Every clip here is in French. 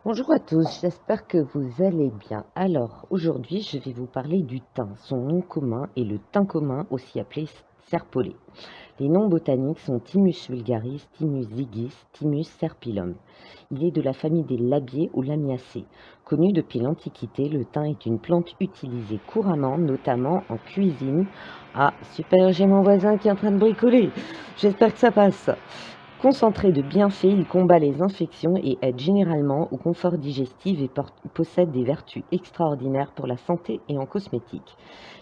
Bonjour à tous, j'espère que vous allez bien. Alors, aujourd'hui, je vais vous parler du thym. Son nom commun est le thym commun, aussi appelé serpollet. Les noms botaniques sont Thymus vulgaris, Thymus zigis, Thymus serpyllum. Il est de la famille des labiés ou lamiacées. Connu depuis l'Antiquité, le thym est une plante utilisée couramment, notamment en cuisine. Ah, super, j'ai mon voisin qui est en train de bricoler. J'espère que ça passe. Concentré de bienfaits, il combat les infections et aide généralement au confort digestif et possède des vertus extraordinaires pour la santé et en cosmétique.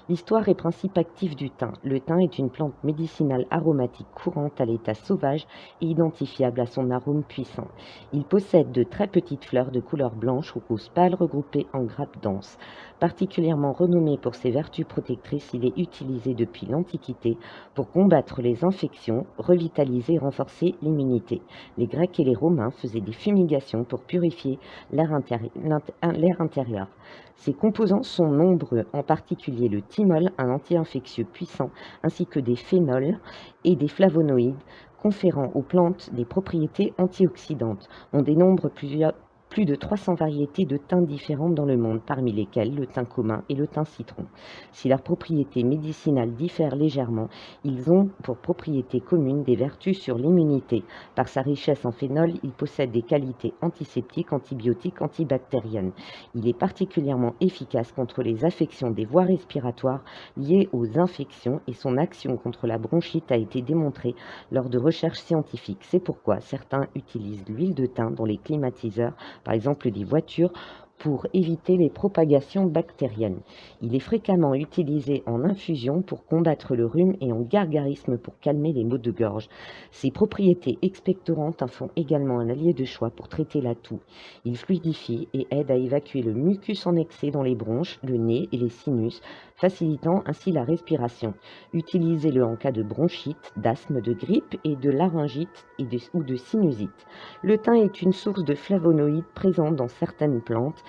L'histoire et principe actif du thym. Le thym est une plante médicinale aromatique courante à l'état sauvage et identifiable à son arôme puissant. Il possède de très petites fleurs de couleur blanche ou rose pâle regroupées en grappes denses. Particulièrement renommé pour ses vertus protectrices, il est utilisé depuis l'Antiquité pour combattre les infections, revitaliser et renforcer l'immunité. Les Grecs et les Romains faisaient des fumigations pour purifier l'air intérieur. Ses composants sont nombreux, en particulier le thymol, un anti-infectieux puissant, ainsi que des phénols et des flavonoïdes, conférant aux plantes des propriétés antioxydantes. On dénombre plus de 300 variétés de thym différentes dans le monde, parmi lesquelles le thym commun et le thym citron. Si leurs propriétés médicinales diffèrent légèrement, ils ont pour propriété commune des vertus sur l'immunité. Par sa richesse en phénol, il possède des qualités antiseptiques, antibiotiques, antibactériennes. Il est particulièrement efficace contre les affections des voies respiratoires liées aux infections et son action contre la bronchite a été démontrée lors de recherches scientifiques. C'est pourquoi certains utilisent l'huile de thym dans les climatiseurs, par exemple des voitures, pour éviter les propagations bactériennes. Il est fréquemment utilisé en infusion pour combattre le rhume et en gargarisme pour calmer les maux de gorge. Ses propriétés expectorantes en font également un allié de choix pour traiter la toux. Il fluidifie et aide à évacuer le mucus en excès dans les bronches, le nez et les sinus, facilitant ainsi la respiration. Utilisez-le en cas de bronchite, d'asthme, de grippe et de laryngite ou de sinusite. Le thym est une source de flavonoïdes présente dans certaines plantes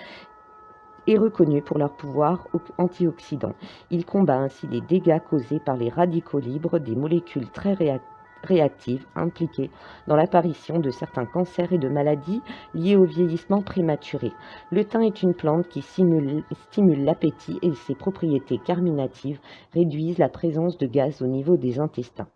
et reconnu pour leur pouvoir antioxydant. Il combat ainsi les dégâts causés par les radicaux libres, des molécules très réactives impliquées dans l'apparition de certains cancers et de maladies liées au vieillissement prématuré. Le thym est une plante qui stimule l'appétit et ses propriétés carminatives réduisent la présence de gaz au niveau des intestins.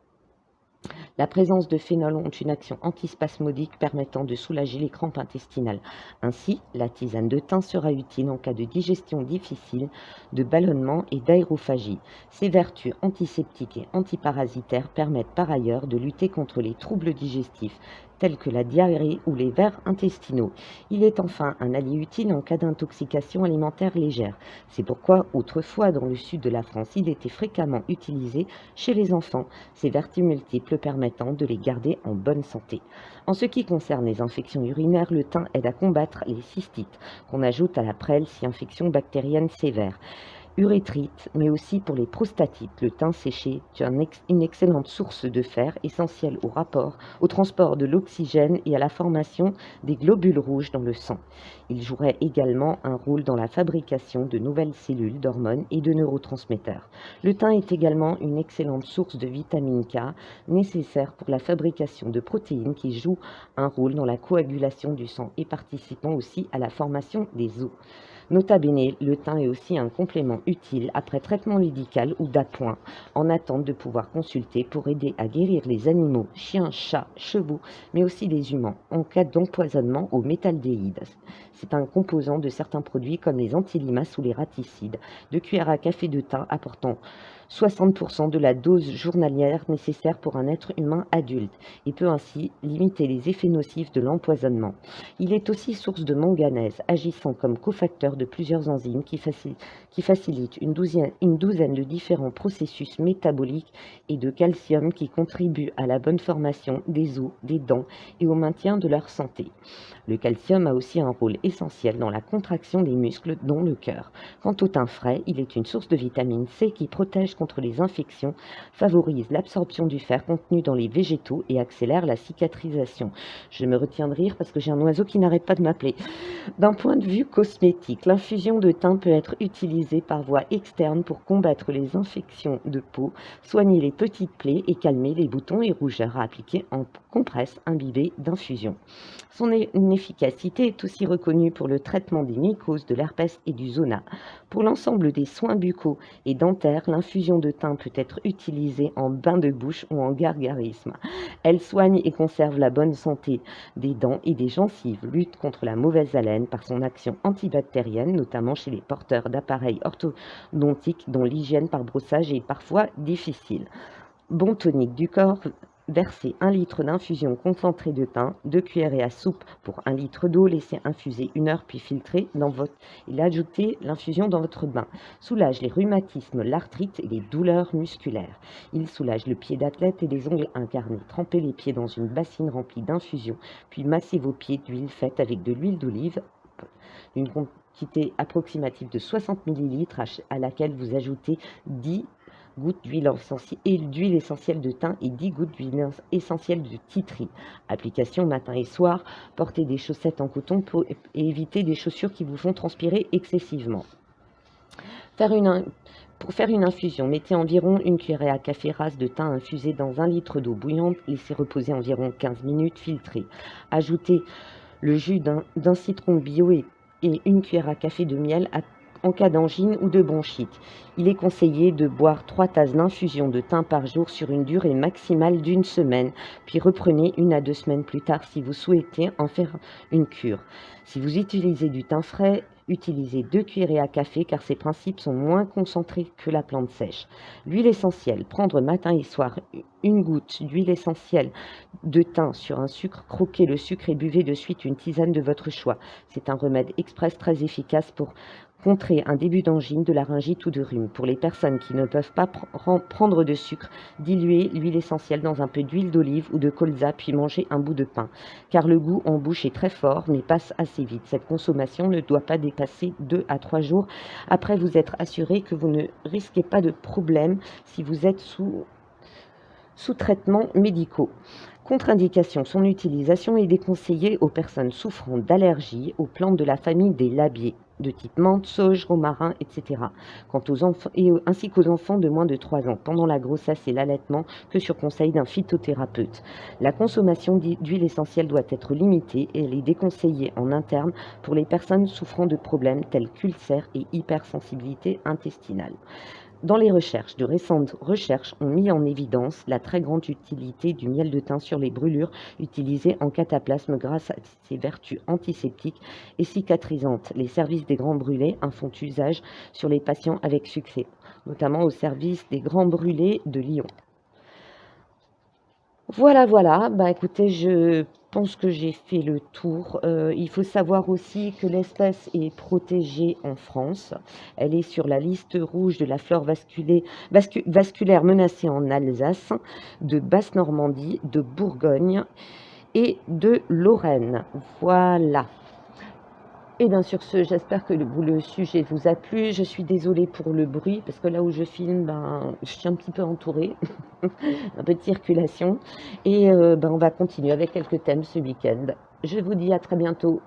La présence de phénols ont une action antispasmodique permettant de soulager les crampes intestinales. Ainsi, la tisane de thym sera utile en cas de digestion difficile, de ballonnement et d'aérophagie. Ses vertus antiseptiques et antiparasitaires permettent par ailleurs de lutter contre les troubles digestifs tels que la diarrhée ou les vers intestinaux. Il est enfin un allié utile en cas d'intoxication alimentaire légère. C'est pourquoi, autrefois, dans le sud de la France, il était fréquemment utilisé chez les enfants, ses vertus multiples permettant de les garder en bonne santé. En ce qui concerne les infections urinaires, le thym aide à combattre les cystites, qu'on ajoute à la prêle si infection bactérienne sévère. Urétrite, mais aussi pour les prostatites. Le thym séché est une excellente source de fer, essentielle au transport de l'oxygène et à la formation des globules rouges dans le sang. Il jouerait également un rôle dans la fabrication de nouvelles cellules, d'hormones et de neurotransmetteurs. Le thym est également une excellente source de vitamine K, nécessaire pour la fabrication de protéines qui jouent un rôle dans la coagulation du sang et participant aussi à la formation des os. Nota bene, le thym est aussi un complément utile après traitement médical ou d'appoint, en attente de pouvoir consulter pour aider à guérir les animaux, chiens, chats, chevaux, mais aussi les humains, en cas d'empoisonnement au métaldéhyde. C'est un composant de certains produits comme les antilimaces ou les raticides. 2 cuillères à café de thym apportant 60% de la dose journalière nécessaire pour un être humain adulte et peut ainsi limiter les effets nocifs de l'empoisonnement. Il est aussi source de manganèse, agissant comme cofacteur de plusieurs enzymes qui facilitent une douzaine de différents processus métaboliques et de calcium qui contribuent à la bonne formation des os, des dents et au maintien de leur santé. Le calcium a aussi un rôle essentiel dans la contraction des muscles, dont le cœur. Quant au thym frais, il est une source de vitamine C qui protège contre les infections, favorise l'absorption du fer contenu dans les végétaux et accélère la cicatrisation. Je me retiens de rire parce que j'ai un oiseau qui n'arrête pas de m'appeler. D'un point de vue cosmétique, l'infusion de thym peut être utilisée par voie externe pour combattre les infections de peau, soigner les petites plaies et calmer les boutons et rougeurs à appliquer en compresse imbibée d'infusion. Son efficacité est aussi reconnue pour le traitement des mycoses, de l'herpès et du zona. Pour l'ensemble des soins buccaux et dentaires, l'infusion de thym peut être utilisée en bain de bouche ou en gargarisme. Elle soigne et conserve la bonne santé des dents et des gencives, lutte contre la mauvaise haleine par son action antibactérienne, notamment chez les porteurs d'appareils orthodontiques dont l'hygiène par brossage est parfois difficile. Bon tonique du corps, versez 1 litre d'infusion concentrée de thym, 2 cuillerées à soupe pour 1 litre d'eau, laissez infuser 1 heure puis filtrer et ajoutez l'infusion dans votre bain. Soulage les rhumatismes, l'arthrite et les douleurs musculaires. Il soulage le pied d'athlète et les ongles incarnés. Trempez les pieds dans une bassine remplie d'infusion, puis massez vos pieds d'huile faite avec de l'huile d'olive d'une quantité approximative de 60 ml à laquelle vous ajoutez 10 gouttes d'huile essentielle de thym et 10 gouttes d'huile essentielle de titri. Application matin et soir. Portez des chaussettes en coton pour éviter des chaussures qui vous font transpirer excessivement. Pour faire une infusion, mettez environ 1 cuillerée à café rase de thym infusé dans 1 litre d'eau bouillante. Laissez reposer environ 15 minutes, filtrez. Ajoutez le jus d'un citron bio et 1 cuillère à café de miel en cas d'angine ou de bronchite. Il est conseillé de boire 3 tasses d'infusion de thym par jour sur une durée maximale d'1 semaine, puis reprenez 1 à 2 semaines plus tard si vous souhaitez en faire une cure. Si vous utilisez du thym frais, utilisez 2 cuillerées à café car ces principes sont moins concentrés que la plante sèche. L'huile essentielle, prendre matin et soir 1 goutte d'huile essentielle de thym sur un sucre, croquez le sucre et buvez de suite une tisane de votre choix. C'est un remède express très efficace pour contrer un début d'angine, de laryngite ou de rhume. Pour les personnes qui ne peuvent pas prendre de sucre, diluez l'huile essentielle dans un peu d'huile d'olive ou de colza, puis mangez un bout de pain. Car le goût en bouche est très fort, mais passe assez vite. Cette consommation ne doit pas dépasser 2 à 3 jours. Après vous être assuré que vous ne risquez pas de problème si vous êtes sous traitements médicaux. Contre-indication, son utilisation est déconseillée aux personnes souffrant d'allergies aux plantes de la famille des labiées, de type menthe, sauge, romarin, etc. Quant aux enfants, ainsi qu'aux enfants de moins de 3 ans, pendant la grossesse et l'allaitement, que sur conseil d'un phytothérapeute. La consommation d'huile essentielle doit être limitée et elle est déconseillée en interne pour les personnes souffrant de problèmes tels qu'ulcères et hypersensibilité intestinale. Dans les recherches, de récentes recherches ont mis en évidence la très grande utilité du miel de thym sur les brûlures utilisées en cataplasme grâce à ses vertus antiseptiques et cicatrisantes. Les services des Grands Brûlés en font usage sur les patients avec succès, notamment au service des Grands Brûlés de Lyon. Voilà, écoutez, je pense que j'ai fait le tour. Il faut savoir aussi que l'espèce est protégée en France. Elle est sur la liste rouge de la flore vasculaire menacée en Alsace, de Basse-Normandie, de Bourgogne et de Lorraine. Voilà. Et bien sur ce, j'espère que le sujet vous a plu. Je suis désolée pour le bruit, parce que là où je filme, je suis un petit peu entourée, un peu de circulation. Et on va continuer avec quelques thèmes ce week-end. Je vous dis à très bientôt.